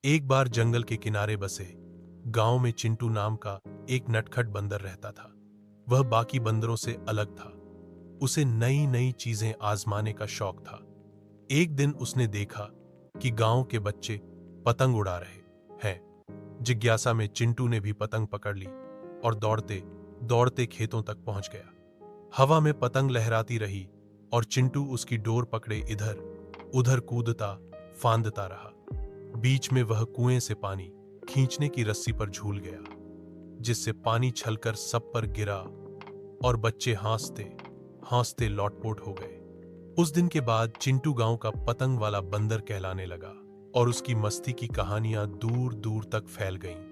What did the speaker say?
एक बार जंगल के किनारे बसे गांव में चिंटू नाम का एक नटखट बंदर रहता था। वह बाकी बंदरों से अलग था। उसे नई नई चीजें आजमाने का शौक था। एक दिन उसने देखा कि गांव के बच्चे पतंग उड़ा रहे हैं। जिज्ञासा में चिंटू ने भी पतंग पकड़ ली और दौड़ते दौड़ते खेतों तक पहुंच गया। हवा में पतंग लहराती रही और चिंटू उसकी डोर पकड़े इधर उधर कूदता फांदता रहा। बीच में वह कुएं से पानी खींचने की रस्सी पर झूल गया, जिससे पानी छलकर सब पर गिरा और बच्चे हंसते हंसते लौटपोट हो गए। उस दिन के बाद चिंटू गांव का पतंग वाला बंदर कहलाने लगा और उसकी मस्ती की कहानियां दूर दूर तक फैल गईं।